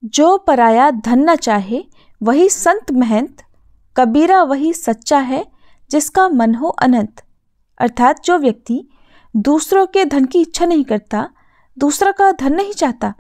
जो पराया धन न चाहे वही संत महंत, कबीरा वही सच्चा है जिसका मन हो अनंत। अर्थात जो व्यक्ति दूसरों के धन की इच्छा नहीं करता, दूसरा का धन नहीं चाहता,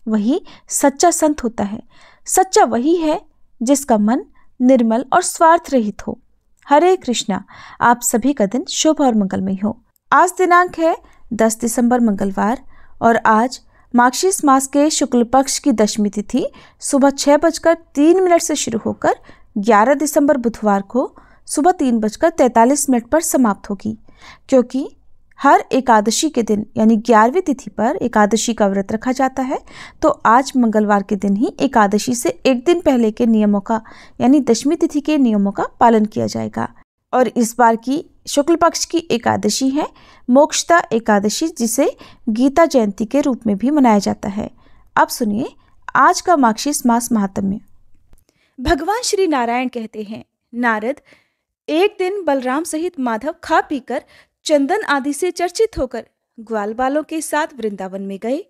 वही सच्चा संत होता है। सच्चा वही है जिसका मन निर्मल और स्वार्थ रहित हो। हरे कृष्णा। आप सभी का दिन शुभ और मंगलमय हो। आज दिनांक है 10 दिसंबर मंगलवार और आज मार्गशीर्ष मास के शुक्ल पक्ष की दशमी तिथि सुबह 6:03 से शुरू होकर 11 दिसंबर बुधवार को सुबह 3:43 पर समाप्त होगी। क्योंकि हर एकादशी के दिन यानी 11वीं तिथि पर एकादशी का व्रत रखा जाता है, तो आज मंगलवार के दिन ही एकादशी से एक दिन पहले के नियमों का यानी दशमी तिथि के नियमों का पालन किया जाएगा। और इस बार की शुक्ल पक्ष की एकादशी है मोक्षदा एकादशी, जिसे गीता जयंती के रूप में भी मनाया जाता है। अब सुनिए आज का मार्गशीर्ष मास महात्म्य। भगवान श्री नारायण कहते हैं, नारद एक दिन बलराम सहित माधव खा पीकर चंदन आदि से चर्चित होकर ग्वाल बालों के साथ वृंदावन में गए।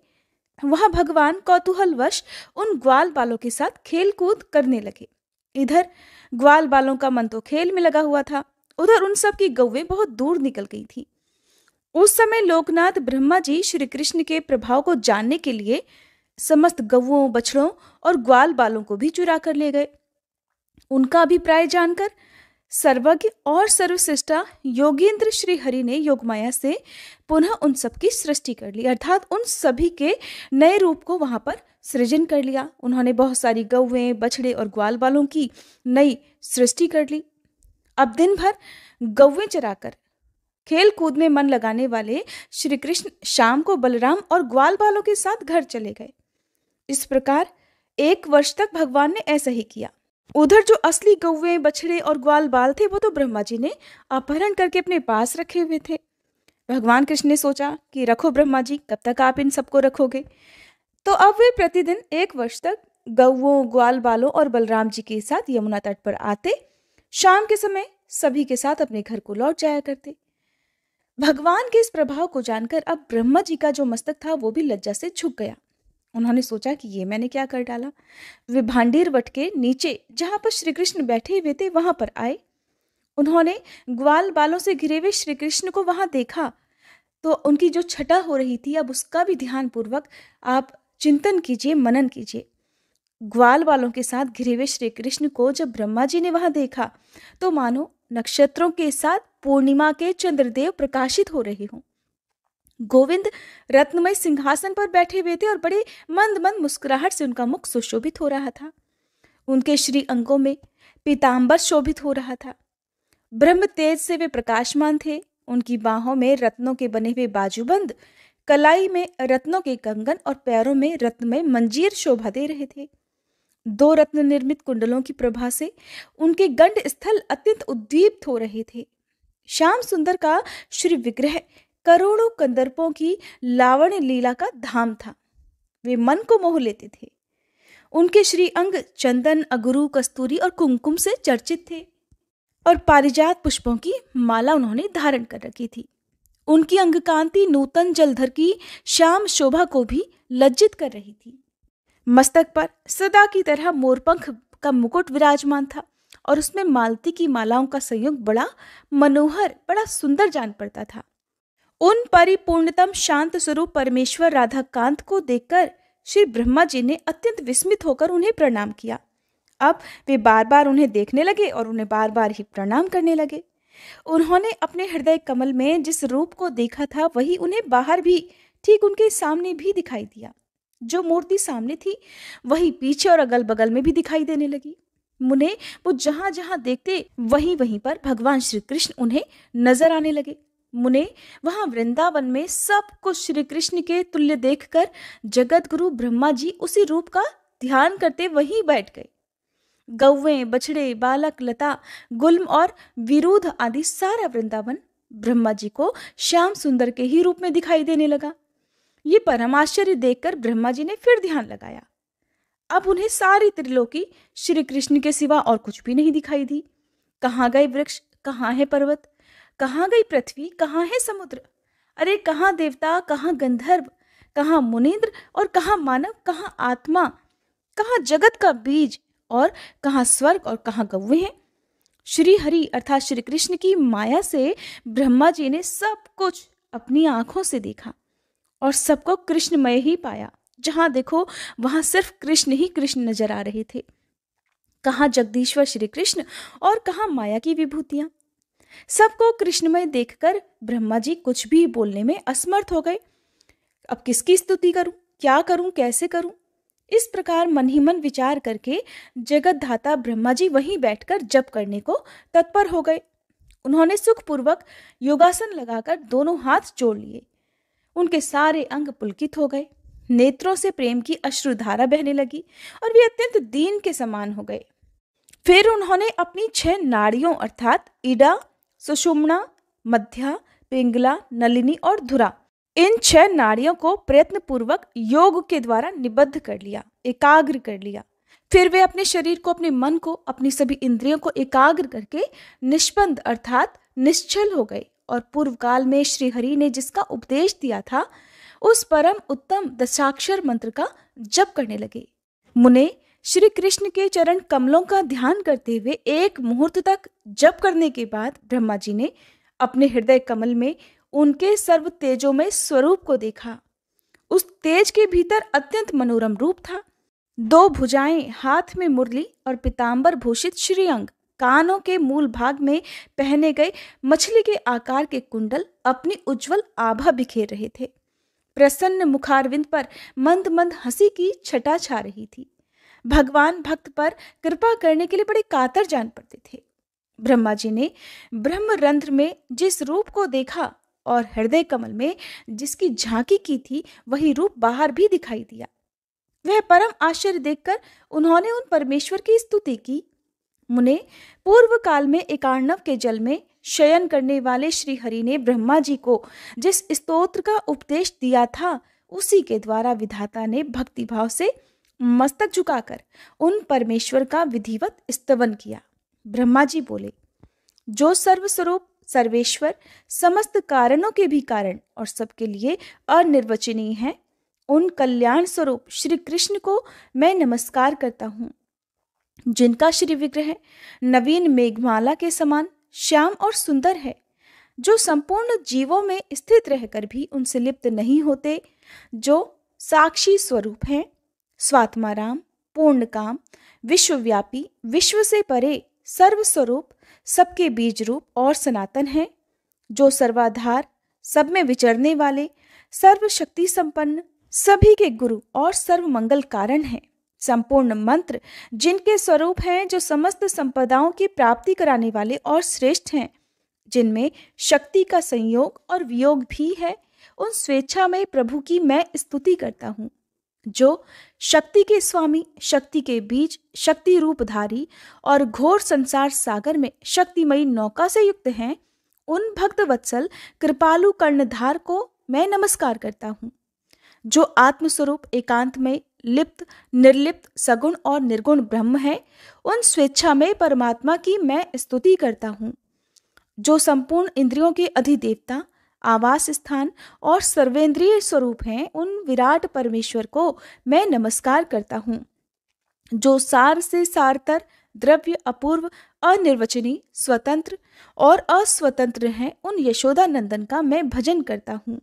वहां भगवान कौतूहलवश उन ग्वाल बालों के साथ खेल कूद करने लगे। इधर ग्वाल बालों का मन तो खेल में लगा हुआ था, उधर उन सब की गौवें बहुत दूर निकल गई थी। उस समय लोकनाथ ब्रह्मा जी श्री कृष्ण के प्रभाव को जानने के लिए समस्त गौओं, बछड़ों और ग्वाल बालों को भी चुरा कर ले गए। उनका अभिप्राय जानकर सर्वज्ञ और सर्वश्रेष्ठा योगेंद्र श्री हरि ने योगमाया से पुनः उन सब की सृष्टि कर ली, अर्थात उन सभी के नए रूप को वहां पर सृजन कर लिया। उन्होंने बहुत सारी गौवें, बछड़े और ग्वाल बालों की नई सृष्टि कर ली। अब दिन भर गौवें चराकर खेल कूद में मन लगाने वाले श्री कृष्ण शाम को बलराम और ग्वाल बालों के साथ घर चले गए। इस प्रकार 1 वर्ष तक भगवान ने ऐसा ही किया। उधर जो असली गौवें, बछड़े और ग्वाल बाल थे वो तो ब्रह्मा जी ने अपहरण करके अपने पास रखे हुए थे। भगवान कृष्ण ने सोचा कि रखो ब्रह्मा जी, कब तक आप इन सबको रखोगे। तो अब वे प्रतिदिन 1 वर्ष तक गौओं, ग्वाल बालों और बलराम जी के साथ यमुना तट पर आते, शाम के समय सभी के साथ अपने घर को लौट जाया करते। भगवान के इस प्रभाव को जानकर अब ब्रह्मा जी का जो मस्तक था वो भी लज्जा से झुक गया। उन्होंने सोचा कि ये मैंने क्या कर डाला। वे भांडीर वट के नीचे जहां पर श्री कृष्ण बैठे हुए थे वहां पर आए। उन्होंने ग्वाल बालों से घिरे हुए श्री कृष्ण को वहां देखा तो उनकी जो छटा हो रही थी, अब उसका भी ध्यान पूर्वक आप चिंतन कीजिए, मनन कीजिए। ग्वाल बालों के साथ घिरे हुए श्री कृष्ण को जब ब्रह्मा जी ने वहां देखा तो मानो नक्षत्रों के साथ पूर्णिमा के चंद्रदेव प्रकाशित हो रहे हों। गोविंद रत्नमय सिंहासन पर बैठे हुए थे और बड़े मंद मंद मुस्कुराहट से उनका मुख सुशोभित हो रहा था। उनके श्री अंगों में पीतांबर शोभित हो रहा था। ब्रह्म तेज से वे प्रकाशमान थे। उनकी बाहों में रत्नों के बने हुए बाजूबंद, कलाई में रत्नों के कंगन और पैरों में रत्नमय मंजीर शोभा दे रहे थे। 2 रत्न निर्मित कुंडलों की प्रभा से उनके गंड स्थल अत्यंत उद्दीप्त हो रहे थे। श्याम सुंदर का श्री विग्रह करोड़ों कंदर्पों की लावण्य लीला का धाम था। वे मन को मोह लेते थे। उनके श्री अंग चंदन, अगरू, कस्तूरी और कुमकुम से चर्चित थे और पारिजात पुष्पों की माला उन्होंने धारण कर रखी थी। उनकी अंग कांति नूतन जलधर की श्याम शोभा को भी लज्जित कर रही थी। मस्तक पर सदा की तरह मोरपंख का मुकुट विराजमान था और उसमें मालती की मालाओं का संयोग बड़ा मनोहर, बड़ा सुंदर जान पड़ता था। उन परिपूर्णतम शांत स्वरूप परमेश्वर राधा कांत को देखकर श्री ब्रह्मा जी ने अत्यंत विस्मित होकर उन्हें प्रणाम किया। अब वे बार बार उन्हें देखने लगे और उन्हें बार बार ही प्रणाम करने लगे। उन्होंने अपने हृदय कमल में जिस रूप को देखा था वही उन्हें बाहर भी, ठीक उनके सामने भी दिखाई दिया। जो मूर्ति सामने थी वही पीछे और अगल बगल में भी दिखाई देने लगी। मुने वो जहां जहां देखते वहीं वहीं पर भगवान श्री कृष्ण उन्हें नजर आने लगे। मुने वहां वृंदावन में सब कुछ श्री कृष्ण के तुल्य देखकर जगत गुरु ब्रह्मा जी उसी रूप का ध्यान करते वहीं बैठ गए। गौवें, बछड़े, बालक, लता, गुल्म और विरुद्ध आदि सारा वृंदावन ब्रह्मा जी को श्याम सुंदर के ही रूप में दिखाई देने लगा। ये परम आश्चर्य देखकर ब्रह्मा जी ने फिर ध्यान लगाया। अब उन्हें सारी त्रिलोकी श्री कृष्ण के सिवा और कुछ भी नहीं दिखाई दी। कहाँ गए वृक्ष, कहाँ है पर्वत, कहाँ गई पृथ्वी, कहाँ है समुद्र, अरे कहाँ देवता, कहाँ गंधर्व, कहाँ मुनीन्द्र और कहाँ मानव, कहाँ आत्मा, कहाँ जगत का बीज और कहाँ स्वर्ग और कहाँ कौवे हैं। श्री हरि अर्थात श्री कृष्ण की माया से ब्रह्मा जी ने सब कुछ अपनी आंखों से देखा और सबको कृष्णमय ही पाया। जहां देखो वहां सिर्फ कृष्ण ही कृष्ण नजर आ रहे थे। कहाँ जगदीश्वर श्री कृष्ण और कहाँ माया की विभूतियां। सबको कृष्णमय देखकर ब्रह्मा जी कुछ भी बोलने में असमर्थ हो गए। अब किसकी स्तुति करूं, क्या करूं, कैसे करूं? इस प्रकार मन ही मन विचार करके जगत धाता ब्रह्मा जी वहीं बैठकर जप करने को तत्पर हो गए। उन्होंने सुखपूर्वक योगासन लगाकर दोनों हाथ जोड़ लिए। उनके सारे अंग पुलकित हो गए, नेत्रों से प्रेम की अश्रुधारा बहने लगी और वे अत्यंत दीन के समान हो गए। फिर उन्होंने अपनी 6 नाड़ियों अर्थात इड़ा, सुषुम्ना, मध्या, पिंगला, नलिनी और धुरा, इन 6 नाड़ियों को प्रयत्न पूर्वक योग के द्वारा निबद्ध कर लिया, एकाग्र कर लिया। फिर वे अपने शरीर को, अपने मन को, अपनी सभी इंद्रियों को एकाग्र करके निष्पन्द अर्थात निश्चल हो गए और पूर्व काल में श्री हरि ने जिसका उपदेश दिया था उस परम उत्तम दशाक्षर मंत्र का जप करने लगे। मुने श्री कृष्ण के चरण कमलों का ध्यान करते हुए एक मुहूर्त तक जप करने के बाद ब्रह्मा जी ने अपने हृदय कमल में उनके सर्व तेजोमय स्वरूप को देखा। उस तेज के भीतर अत्यंत मनोरम रूप था। 2 भुजाएं, हाथ में मुरली और पीतांबर भूषित श्रीअंग, कानों के मूल भाग में पहने गए मछली के आकार के कुंडल अपनी उज्जवल आभा बिखेर रहे थे। प्रसन्न मुखारविंद पर मंद मंद हंसी की छटा छा रही थी। भगवान भक्त पर कृपा करने के लिए बड़े कातर जान पड़ते थे। ब्रह्मा जी ने ब्रह्मरंध्र में जिस रूप को देखा और हृदय कमल में जिसकी झांकी की थी वही रूप बाहर भी दिखाई दिया। वह परम आश्चर्य देखकर उन्होंने उन परमेश्वर की स्तुति की। मुने, पूर्व काल में एकार्णव के जल में शयन करने वाले श्री हरि ने ब्रह्मा जी को जिस स्तोत्र का उपदेश दिया था उसी के द्वारा विधाता ने भक्तिभाव से मस्तक झुकाकर उन परमेश्वर का विधिवत स्तवन किया। ब्रह्मा जी बोले, जो सर्वस्वरूप सर्वेश्वर, समस्त कारणों के भी कारण और सबके लिए अनिर्वचनीय है, उन कल्याण स्वरूप श्री कृष्ण को मैं नमस्कार करता हूँ, जिनका श्री विग्रह नवीन मेघमाला के समान श्याम और सुंदर है, जो संपूर्ण जीवों में स्थित रहकर भी उनसे लिप्त नहीं होते, जो साक्षी स्वरूप हैं, स्वात्माराम, पूर्ण काम, विश्वव्यापी, विश्व से परे, सर्वस्वरूप, सबके बीज रूप और सनातन है, जो सर्वाधार, सब में विचरने वाले, सर्वशक्ति संपन्न, सभी के गुरु और सर्व मंगल कारण है, संपूर्ण मंत्र जिनके स्वरूप हैं, जो समस्त संपदाओं की प्राप्ति कराने वाले और श्रेष्ठ हैं, जिनमें शक्ति का संयोग और वियोग भी है, उन स्वेच्छामय प्रभु की मैं स्तुति करता हूँ, जो शक्ति के स्वामी, शक्ति के बीज, शक्ति रूपधारी और घोर संसार सागर में शक्तिमयी नौका से युक्त हैं, उन भक्त वत्सल कृपालु कर्णधार को मैं नमस्कार करता हूँ, जो आत्मस्वरूप एकांतमय, लिप्त, निर्लिप्त, सगुण और निर्गुण ब्रह्म है, उन स्वेच्छामय परमात्मा की मैं स्तुति करता हूँ, जो संपूर्ण इंद्रियों के अधिदेवता, आवास स्थान और सर्वेंद्रिय स्वरूप हैं, उन विराट परमेश्वर को मैं नमस्कार करता हूँ, जो सार से सारतर, द्रव्य, अपूर्व, अनिर्वचनीय, स्वतंत्र और अस्वतंत्र हैं, उन यशोदा नंदन का मैं भजन करता हूँ,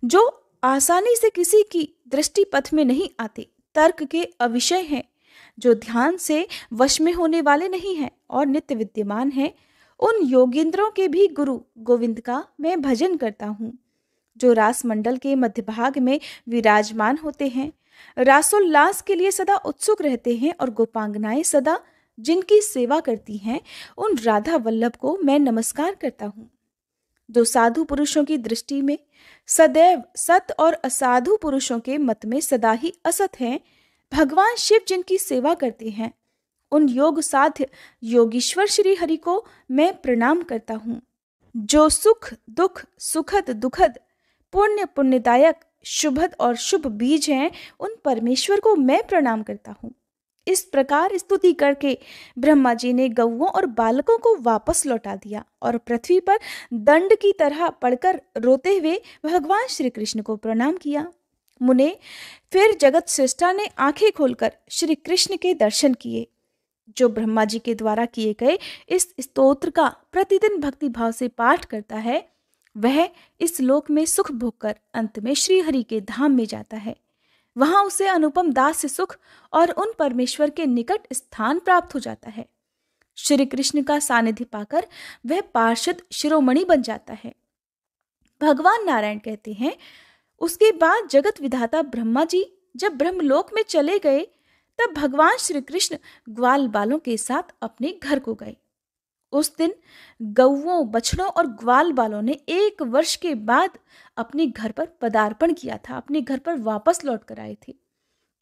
जो आसानी से किसी की दृष्टि पथ में नहीं आते, तर्क के अविषय हैं, जो ध्यान से वश में होने वाले नहीं हैं और नित्य विद्यमान हैं, उन योगींद्रों के भी गुरु गोविंद का मैं भजन करता हूँ, जो रास मंडल के मध्य भाग में विराजमान होते हैं, रासोल्लास के लिए सदा उत्सुक रहते हैं और गोपांगनाएं सदा जिनकी सेवा करती हैं, उन राधा वल्लभ को मैं नमस्कार करता हूँ, जो साधु पुरुषों की दृष्टि में सदैव सत और असाधु पुरुषों के मत में सदा ही असत हैं, भगवान शिव जिनकी सेवा करते हैं, उन योग साध्य योगीश्वर श्री हरि को मैं प्रणाम करता हूँ, जो सुख दुख, सुखद दुखद, पुण्य पुण्यदायक, शुभद और शुभ बीज हैं, उन परमेश्वर को मैं प्रणाम करता हूँ। इस प्रकार स्तुति करके ब्रह्मा जी ने गौओं और बालकों को वापस लौटा दिया और पृथ्वी पर दंड की तरह पड़कर रोते हुए भगवान श्री कृष्ण को प्रणाम किया। मुने फिर जगत श्रेष्ठा ने आंखें खोलकर श्री कृष्ण के दर्शन किए। जो ब्रह्मा जी के द्वारा किए गए इस स्तोत्र का प्रतिदिन भक्ति भाव से पाठ करता है, वह इस लोक में सुख भोगकर अंत में श्री हरि के धाम में जाता है। वहां उसे अनुपम दास्य सुख और उन परमेश्वर के निकट स्थान प्राप्त हो जाता है। श्री कृष्ण का सानिध्य पाकर वह पार्षद शिरोमणि बन जाता है। भगवान नारायण कहते हैं, उसके बाद जगत विधाता ब्रह्मा जी जब ब्रह्मलोक में चले गए, तब भगवान श्री कृष्ण ग्वाल बालों के साथ अपने घर को गए। उस दिन गौओं, बछड़ों और ग्वाल बालों ने 1 वर्ष के बाद अपने घर पर पदार्पण किया था, अपने घर पर वापस लौट कर आए थे।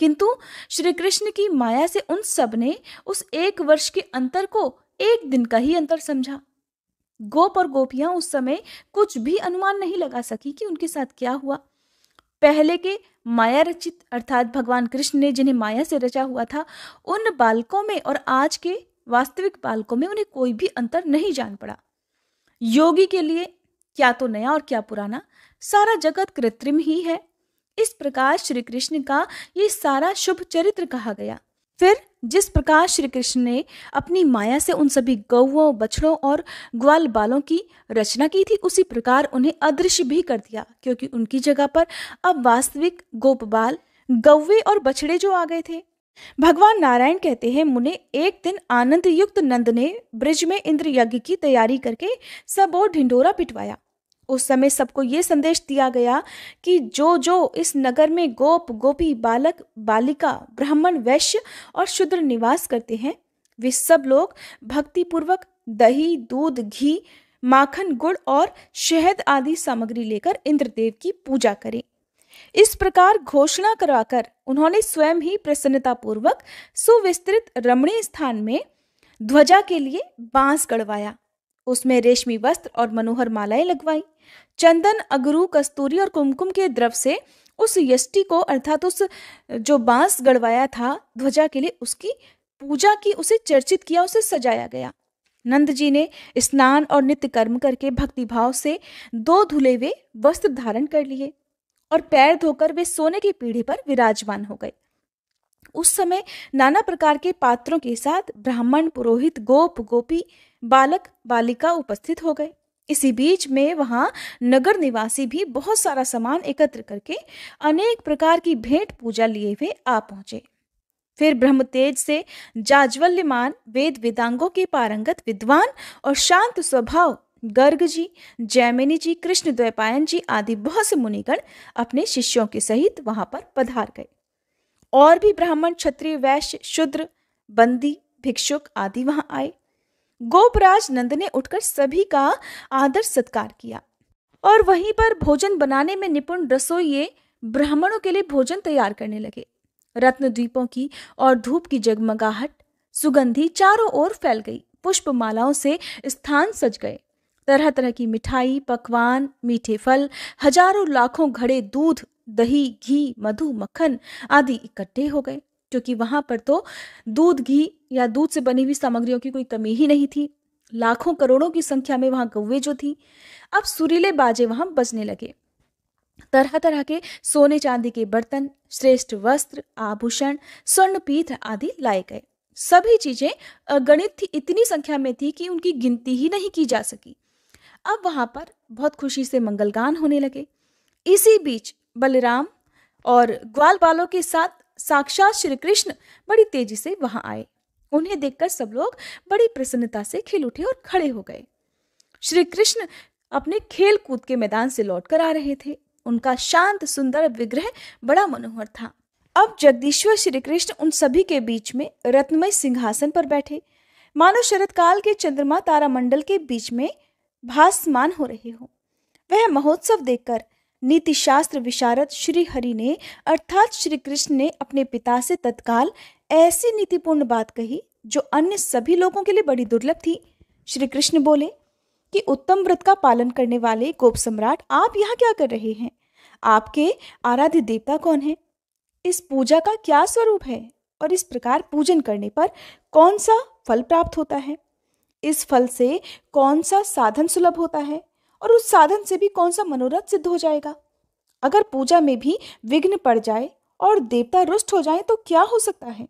किंतु श्री कृष्ण की माया से उन सब ने उस 1 वर्ष के अंतर को 1 दिन का ही अंतर समझा। गोप और गोपियां उस समय कुछ भी अनुमान नहीं लगा सकी कि उनके साथ क्या हुआ। पहले के माया रचित अर्थात भगवान कृष्ण ने जिन्हें माया से रचा हुआ था, उन बालकों में और आज के वास्तविक बालकों में उन्हें कोई भी अंतर नहीं जान पड़ा। योगी के लिए क्या तो नया और क्या पुराना, सारा जगत कृत्रिम ही है। इस प्रकार श्री कृष्ण का ये सारा शुभ चरित्र कहा गया। फिर जिस प्रकार श्री कृष्ण ने अपनी माया से उन सभी गौओं, बछड़ों और ग्वाल बालों की रचना की थी, उसी प्रकार उन्हें अदृश्य भी कर दिया, क्योंकि उनकी जगह पर अब वास्तविक गोप बाल, गौवे और बछड़े जो आ गए थे। भगवान नारायण कहते हैं, मुने एक दिन आनंद युक्त नंद ने ब्रिज में इंद्र यज्ञ की तैयारी करके सब और ढिंढोरा पिटवाया। उस समय सबको ये संदेश दिया गया कि जो जो इस नगर में गोप, गोपी, बालक, बालिका, ब्राह्मण, वैश्य और शूद्र निवास करते हैं, वे सब लोग भक्ति पूर्वक दही, दूध, घी, माखन, गुड़ और शहद आदि सामग्री लेकर इंद्रदेव की पूजा करें। इस प्रकार घोषणा करवाकर उन्होंने स्वयं ही प्रसन्नता पूर्वक सुविस्तृत रमणीय स्थान में ध्वजा के लिए बांस गड़वाया। उसमें रेशमी वस्त्र और मनोहर मालाएं लगवाई। चंदन, अगरू, कस्तूरी और कुमकुम के द्रव से उस यष्टि को अर्थात उस जो बांस गड़वाया था ध्वजा के लिए, उसकी पूजा की, उसे चर्चित किया, उसे सजाया गया। नंद जी ने स्नान और नित्य कर्म करके भक्ति भाव से 2 धुले हुए वस्त्र धारण कर लिए और पैर धोकर वे सोने की पीढ़ी पर विराजमान हो गए। उस समय नाना प्रकार के पात्रों के साथ ब्राह्मण, पुरोहित, गोप, गोपी, बालक, बालिका उपस्थित हो गए। इसी बीच में वहां नगर निवासी भी बहुत सारा सामान एकत्र करके अनेक प्रकार की भेंट पूजा लिए हुए आ पहुंचे। फिर ब्रह्म तेज से जाज्वल्यमान वेद वेदांगों के पारंगत विद्वान और शांत स्वभाव गर्ग जी, जैमिनी जी, कृष्ण द्वैपायन जी आदि बहुत से मुनिगण अपने शिष्यों के सहित वहां पर पधार गए। और भी ब्राह्मण, क्षत्रिय, वैश्य, शूद्र, बंदी, भिक्षुक आदि वहां आए। गोपराज नंद ने उठकर सभी का आदर सत्कार किया और वहीं पर भोजन बनाने में निपुण रसोइये ब्राह्मणों के लिए भोजन तैयार करने लगे। रत्न द्वीपों की और धूप की जगमगाहट, सुगंधी चारों ओर फैल गई। पुष्प मालाओं से स्थान सज गए। तरह तरह की मिठाई, पकवान, मीठे फल, हजारों लाखों घड़े दूध, दही, घी, मधु, मक्खन आदि इकट्ठे हो गए, क्योंकि वहां पर तो दूध, घी या दूध से बनी हुई सामग्रियों की कोई कमी ही नहीं थी। लाखों करोड़ों की संख्या में वहां गौवे जो थी। अब सुरीले बाजे वहां बजने लगे। तरह तरह के सोने चांदी के बर्तन, श्रेष्ठ वस्त्र, आभूषण, स्वर्ण पीठ आदि लाए गए। सभी चीजें अगणित थी, इतनी संख्या में थी कि उनकी गिनती ही नहीं की जा सकी। अब वहां पर बहुत खुशी से मंगलगान होने लगे। इसी बीच बलराम और ग्वाल बालों के साथ साक्षात श्री कृष्ण बड़ी तेजी से वहां आए। उन्हें देखकर सब लोग बड़ी प्रसन्नता से खिल उठे और खड़े हो गए। श्री कृष्ण अपने खेल कूद के मैदान से लौटकर आ रहे थे। उनका शांत सुंदर विग्रह बड़ा मनोहर था। अब जगदीश्वर श्री कृष्ण उन सभी के बीच में रत्नमय सिंहासन पर बैठे, मानो शरद काल के चंद्रमा तारा मंडल के बीच में भासमान हो रहे हो। वह महोत्सव देखकर नीति शास्त्र विशारद श्री हरि ने अर्थात श्री कृष्ण ने अपने पिता से तत्काल ऐसी नीतिपूर्ण बात कही जो अन्य सभी लोगों के लिए बड़ी दुर्लभ थी। श्री कृष्ण बोले कि उत्तम व्रत का पालन करने वाले गोप सम्राट, आप यहाँ क्या कर रहे हैं? आपके आराध्य देवता कौन है? इस पूजा का क्या स्वरूप है और इस प्रकार पूजन करने पर कौन सा फल प्राप्त होता है? इस फल से कौन सा साधन सुलभ होता है और उस साधन से भी कौन सा मनोरथ सिद्ध हो जाएगा? अगर पूजा में भी विघ्न पड़ जाए और देवता रुष्ट हो जाएं तो क्या हो सकता है?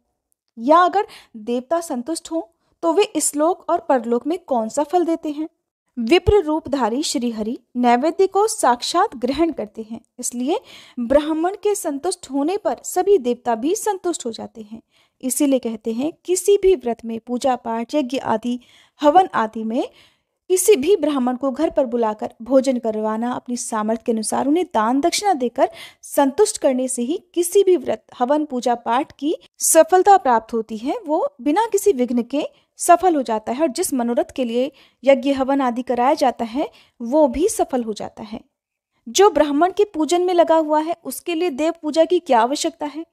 या अगर देवता संतुष्ट हो तो वे इस लोक और परलोक में कौन सा फल देते हैं? विप्र रूपधारी श्रीहरि नैवेद्य को साक्षात ग्रहण करते हैं, इसलिए ब्राह्मण के संतुष्ट होने पर सभी देवता भी संतुष्ट हो जाते हैं। इसीलिए कहते हैं किसी भी व्रत में, पूजा पाठ, यज्ञ आदि, हवन आदि में किसी भी ब्राह्मण को घर पर बुलाकर भोजन करवाना, अपनी सामर्थ्य के अनुसार उन्हें दान दक्षिणा देकर संतुष्ट करने से ही किसी भी व्रत, हवन, पूजा पाठ की सफलता प्राप्त होती है। वो बिना किसी विघ्न के सफल हो जाता है और जिस मनोरथ के लिए यज्ञ हवन आदि कराया जाता है वो भी सफल हो जाता है। जो ब्राह्मण के पूजन में लगा हुआ है उसके लिए देव पूजा की क्या आवश्यकता है?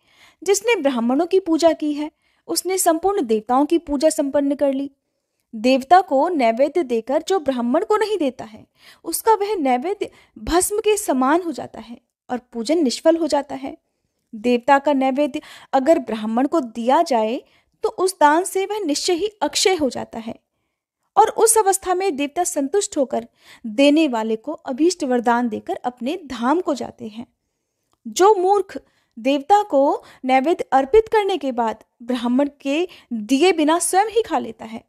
जिसने ब्राह्मणों की पूजा की है उसने संपूर्ण देवताओं की पूजा संपन्न कर ली। देवता को नैवेद्य देकर जो ब्राह्मण को नहीं देता है उसका वह नैवेद्य भस्म के समान हो जाता है और पूजन निष्फल हो जाता है। देवता का नैवेद्य अगर ब्राह्मण को दिया जाए तो उस दान से वह निश्चय ही अक्षय हो जाता है और उस अवस्था में देवता संतुष्ट होकर देने वाले को अभीष्ट वरदान देकर अपने धाम को जाते हैं। जो मूर्ख देवता को नैवेद्य अर्पित करने के बाद ब्राह्मण के दिए बिना स्वयं ही खा लेता है,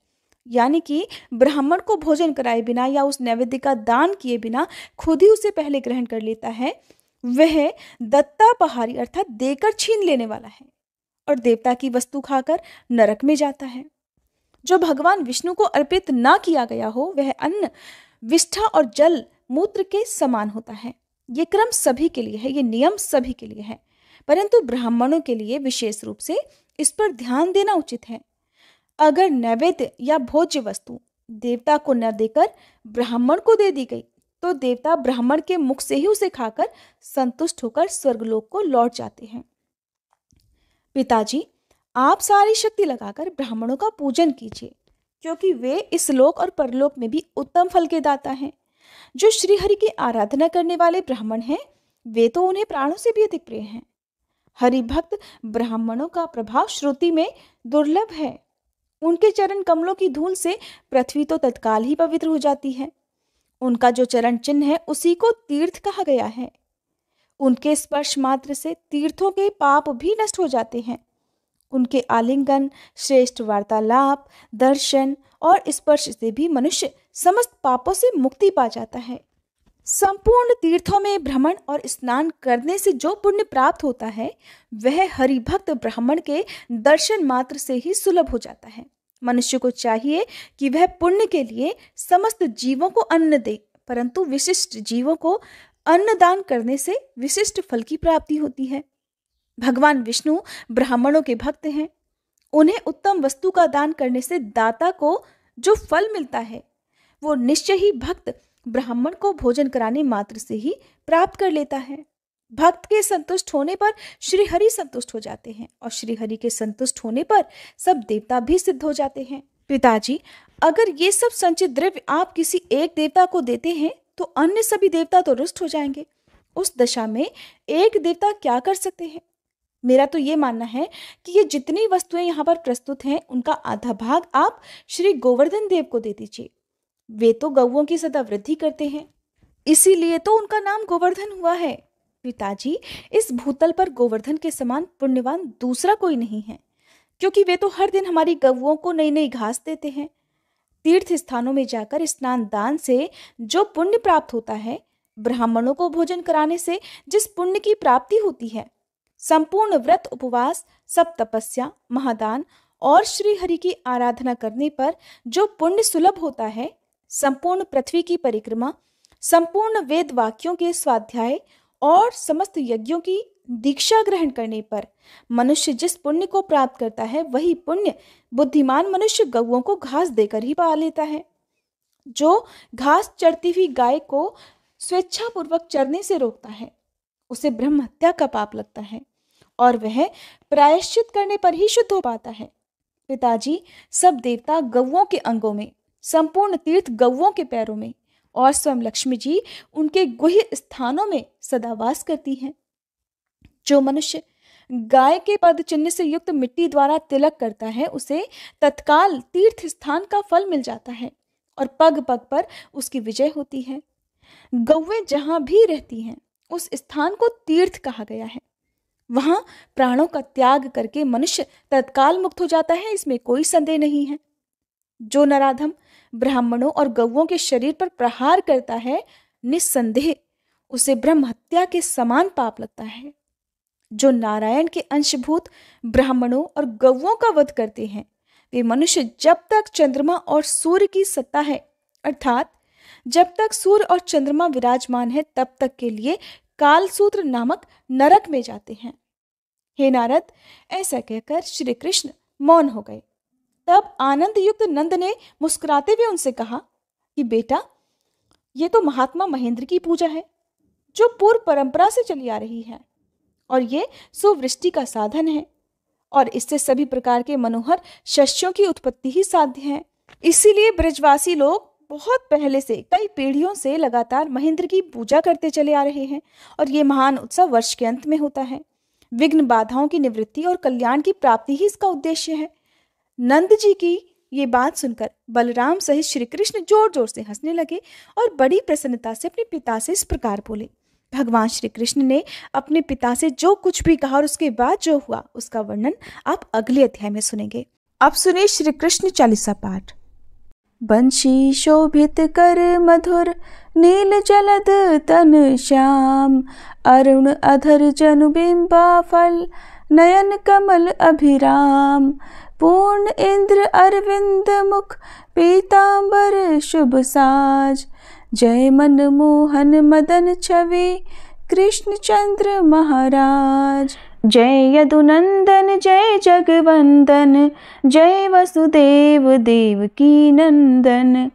यानी कि ब्राह्मण को भोजन कराए बिना या उस नैवेद्य का दान किए बिना खुद ही उसे पहले ग्रहण कर लेता है, वह दत्तापहारी अर्थात देकर छीन लेने वाला है और देवता की वस्तु खाकर नरक में जाता है। जो भगवान विष्णु को अर्पित ना किया गया हो वह अन्न विष्ठा और जल मूत्र के समान होता है। ये क्रम सभी के लिए है, ये नियम सभी के लिए है, परंतु ब्राह्मणों के लिए विशेष रूप से इस पर ध्यान देना उचित है। अगर नैवेद्य या भोज्य वस्तु देवता को न देकर ब्राह्मण को दे दी गई तो देवता ब्राह्मण के मुख से ही उसे खाकर संतुष्ट होकर स्वर्गलोक को लौट जाते हैं। पिताजी, आप सारी शक्ति लगाकर ब्राह्मणों का पूजन कीजिए, क्योंकि वे इस लोक और परलोक में भी उत्तम फल के दाता हैं। जो श्रीहरि की आराधना करने वाले ब्राह्मण हैं वे तो उन्हें प्राणों से भी अधिक प्रिय हैं। हरि भक्त ब्राह्मणों का प्रभाव श्रुति में दुर्लभ है। उनके चरण कमलों की धूल से पृथ्वी तो तत्काल ही पवित्र हो जाती है। उनका जो चरण चिन्ह है उसी को तीर्थ कहा गया है। उनके स्पर्श मात्र से तीर्थों के पाप भी नष्ट हो जाते हैं। उनके आलिंगन, श्रेष्ठ वार्तालाप, दर्शन और स्पर्श से भी मनुष्य समस्त पापों से मुक्ति पा जाता है। संपूर्ण तीर्थों में भ्रमण और स्नान करने से जो पुण्य प्राप्त होता है वह हरिभक्त ब्राह्मण के दर्शन मात्र से ही सुलभ हो जाता है। मनुष्य को चाहिए कि वह पुण्य के लिए समस्त जीवों को अन्न दे, परंतु विशिष्ट जीवों को अन्न दान करने से विशिष्ट फल की प्राप्ति होती है। भगवान विष्णु ब्राह्मणों के भक्त हैं। उन्हें उत्तम वस्तु का दान करने से दाता को जो फल मिलता है वो निश्चय ही भक्त ब्राह्मण को भोजन कराने मात्र से ही प्राप्त कर लेता है। भक्त के संतुष्ट होने पर श्री हरि संतुष्ट हो जाते हैं और श्री हरि के संतुष्ट होने पर सब देवता भी सिद्ध हो जाते हैं। पिताजी, अगर ये सब संचित द्रव्य आप किसी एक देवता को देते हैं तो अन्य सभी देवता तो रुष्ट हो जाएंगे। उस दशा में एक देवता क्या कर सकते हैं? मेरा तो ये मानना है कि ये जितनी वस्तुएं यहाँ पर प्रस्तुत हैं उनका आधा भाग आप श्री गोवर्धन देव को दे दीजिए। वे तो गौओं की सदा वृद्धि करते हैं, इसीलिए तो उनका नाम गोवर्धन हुआ है। पिताजी, इस भूतल पर गोवर्धन के समान पुण्यवान दूसरा कोई नहीं है, क्योंकि वे तो हर दिन हमारी गौओं को नई नई घास देते हैं। तीर्थ स्थानों में जाकर स्नान दान से जो पुण्य प्राप्त होता है, ब्राह्मणों को भोजन कराने से जिस पुण्य की प्राप्ति होती है, संपूर्ण व्रत, उपवास, सब तपस्या, महादान और श्री हरि की आराधना करने पर जो पुण्य सुलभ होता है, संपूर्ण पृथ्वी की परिक्रमा, संपूर्ण वेद वाक्यों के स्वाध्याय और समस्त यज्ञों की दीक्षा ग्रहण करने पर मनुष्य जिस पुण्य को प्राप्त करता है वही पुण्य बुद्धिमान मनुष्य गौओं को घास देकर ही पा लेता है। जो घास चरती हुई गाय को स्वेच्छापूर्वक चरने से रोकता है उसे ब्रह्म हत्या का पाप लगता है और वह प्रायश्चित करने पर ही शुद्ध हो पाता है। पिताजी, सब देवता गौओं के अंगों में, संपूर्ण तीर्थ गौओं के पैरों में और स्वयं लक्ष्मी जी उनके गुह्य स्थानों में सदा वास करती हैं। जो मनुष्य गाय के पद चिन्ह से युक्त मिट्टी द्वारा तिलक करता है उसे तत्काल तीर्थ स्थान का फल मिल जाता है और पग पग पर उसकी विजय होती है। गौएं जहां भी रहती हैं उस स्थान को तीर्थ कहा गया है। वहां प्राणों का त्याग करके मनुष्य तत्काल मुक्त हो जाता है, इसमें कोई संदेह नहीं है। जो नराधम ब्राह्मणों और गौओं के शरीर पर प्रहार करता है, निस्संदेह उसे ब्रह्म हत्या के समान पाप लगता है। जो नारायण के अंशभूत ब्राह्मणों और गौओं का वध करते हैं, वे मनुष्य जब तक चंद्रमा और सूर्य की सत्ता है, अर्थात जब तक सूर्य और चंद्रमा विराजमान है, तब तक के लिए कालसूत्र नामक नरक में जाते हैं। हे नारद, ऐसा कहकर श्री कृष्ण मौन हो गए। तब आनंद युक्त नंद ने मुस्कुराते हुए उनसे कहा कि बेटा, ये तो महात्मा महेंद्र की पूजा है जो पूर्व परंपरा से चली आ रही है, और ये सुवृष्टि का साधन है, और इससे सभी प्रकार के मनोहर शस्यों की उत्पत्ति ही साध्य है। इसीलिए ब्रजवासी लोग बहुत पहले से, कई पीढ़ियों से लगातार महेंद्र की पूजा करते चले आ रहे हैं, और ये महान उत्सव वर्ष के अंत में होता है। विघ्न बाधाओं की निवृत्ति और कल्याण की प्राप्ति ही इसका उद्देश्य है। नंद जी की ये बात सुनकर बलराम सहित श्री कृष्ण जोर जोर से हंसने लगे और बड़ी प्रसन्नता से अपने पिता से इस प्रकार बोले। भगवान श्री कृष्ण ने अपने पिता से जो कुछ भी कहा और उसके बाद जो हुआ, उसका वर्णन आप अगले अध्याय में सुनेंगे। अब सुनिए श्री कृष्ण चालीसा पाठ। बंशी शोभित कर मधुर, नील जलद तन श्याम, अरुण अधर जनु बिंबा फल, नयन कमल अभिराम, पूर्ण इंद्र अरविंद मुख, पीतांबर शुभ साज, जय मन मोहन मदन छवि, कृष्ण चंद्र महाराज। जय यदुनंदन जय जगवंदन, जय वसुदेव देवकी नंदन,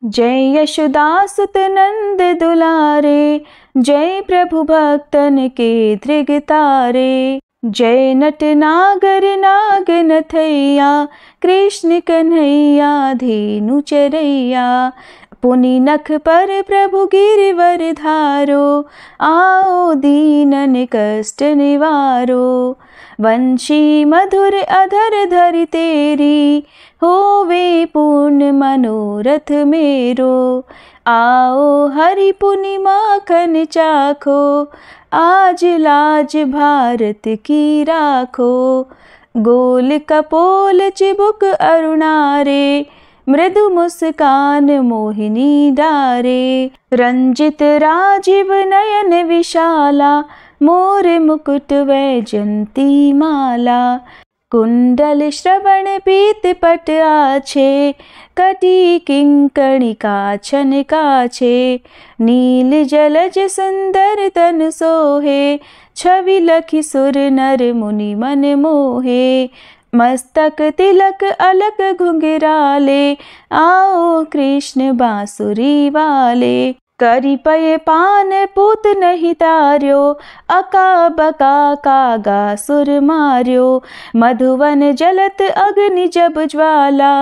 जय यशोदासुत नंद दुलारे, जय प्रभु भक्तन के धृगतारे, जय नट नागर नाग नथैया, कृष्ण कन्हैया धेनु चरैया, पुनि नख पर प्रभु गिरिवर धारो, आओ दीनन कष्ट निवारो, वंशी मधुर अधर धरि तेरी, होवे पूर्ण मनोरथ मेरो, आओ हरि पुनि माखन चाखो, आज लाज भारत की राखो, गोल कपोल चिबुक अरुणारे, मृदु मुस्कान मोहिनी डारे, रंजित राजीव नयन विशाला, मोर मुकुट वैजंती माला, कुंडल श्रवण पीत पट आछे, कटी किंकणी काछन काछे, नील जलज सुंदर तन सोहे, छवि लखि सुर नर मुनि मन मोहे, मस्तक तिलक अलक घुंघराले, आओ कृष्ण बांसुरी वाले, करी पय पान पूत नहीं तार्यो, अका बका कागा सुर मार्यो, मधुवन जलत अग्नि जब ज्वाला,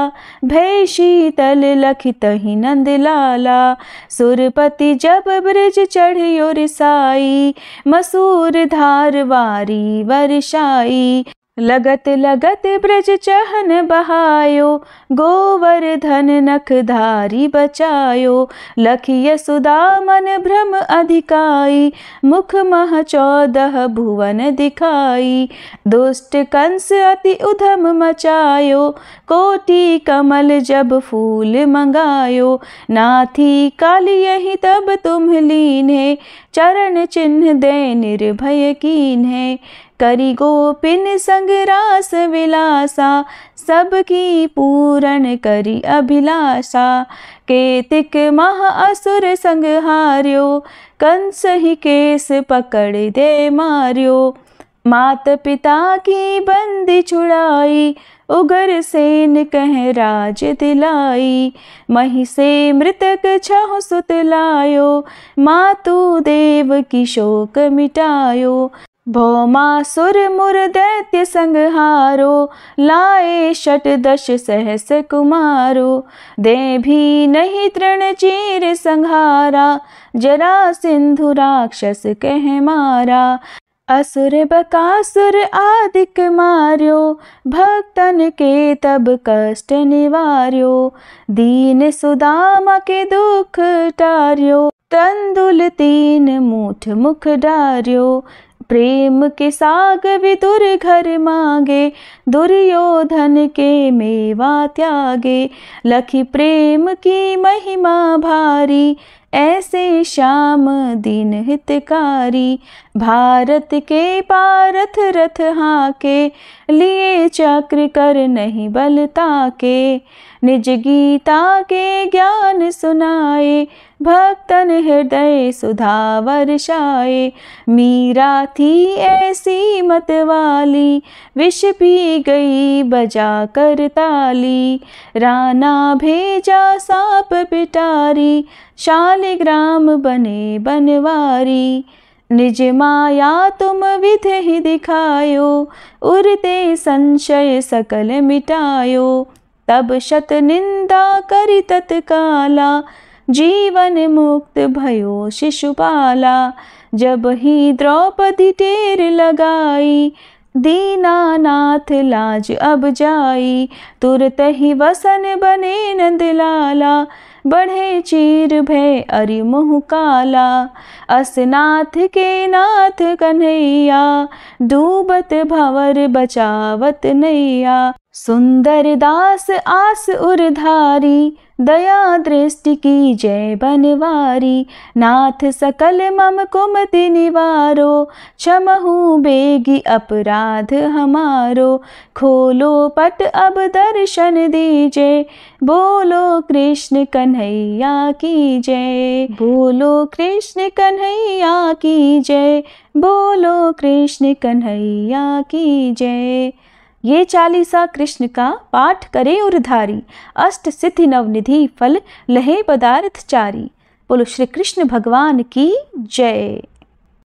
भय शीतल लखित ही नंद लाला, सुरपति जब ब्रज चढ़ियो रिसाई, मसूर धार वारी वर्षाई, लगत लगत ब्रज चहन बहायो, गोवर्धन नख धारी बचायो, लखिय सुदा मन भ्रम अधिकाई, मुख मह 14 भुवन दिखाई, दुष्ट कंस अति उधम मचायो, कोटि कमल जब फूल मंगायो, नाथी काली यही तब तुम लीन्हे, चरण चिन्ह दे निर्भय कीन्हे, करी गोपिन संग रास विलासा, सबकी पूरण करी अभिलाषा, केतिक महा असुर संग हार्यो, कंस ही केस पकड़ दे मार्यो, मात पिता की बंदी छुड़ाई, उगर सेन कह राज दिलाई, मही से मृतक छह सुत लायो, मातु देव की शोक मिटायो, भौमासुर मुर दैत्य संहारो, लाए 18 सहस कुमारो, दे भी नहीं तृण चीर संहारा, जरा सिंधु राक्षस कह मारा, असुर बकासुर आदिक मार्यो, भक्तन के तब कष्ट निवार्यो। दीन सुदामा के दुख टार्यो, तंदुल 3 मूठ मुख डार्यो। प्रेम के साग विदुर घर मांगे, दुर्योधन के मेवा त्यागे। लखी प्रेम की महिमा भारी, ऐसे श्याम दीन हितकारी। भारत के पारथ रथ हाके, लिए चक्र कर नहीं बल ताके। निज गीता के ज्ञान सुनाए, भक्तन हृदय सुधा वर्षाए। मीरा थी ऐसी मत वाली, विष पी गई बजा कर ताली। राणा भेजा सांप पिटारी, शालिग्राम बने बनवारी। निज माया तुम विधि दिखायो, उरते संशय सकल मिटायो। तब शत निंदा करि तत्काला, जीवन मुक्त भयो शिशुपाला। जब ही द्रौपदी टेर लगाई, दीनानाथ लाज अब जाई। तुरत ही वसन बने नंदलाला, बढ़े चीर भय अरि मुँह काला। असनाथ के नाथ कन्हैया, डूबत भंवर बचावत नैया। सुंदर दास आस उरधारी, दया दृष्टि की जय बनवारी। नाथ सकल मम कुमति निवारो, क्षमहु बेगी अपराध हमारो। खोलो पट अब दर्शन दीजे, बोलो कृष्ण कन्हैया की जय। बोलो कृष्ण कन्हैया की जय, बोलो कृष्ण कन्हैया की जय। ये चालीसा कृष्ण का पाठ करे उरधारी, अष्ट सिद्धि नवनिधि फल लहे पदार्थ चारी। बोलो श्री कृष्ण भगवान की जय।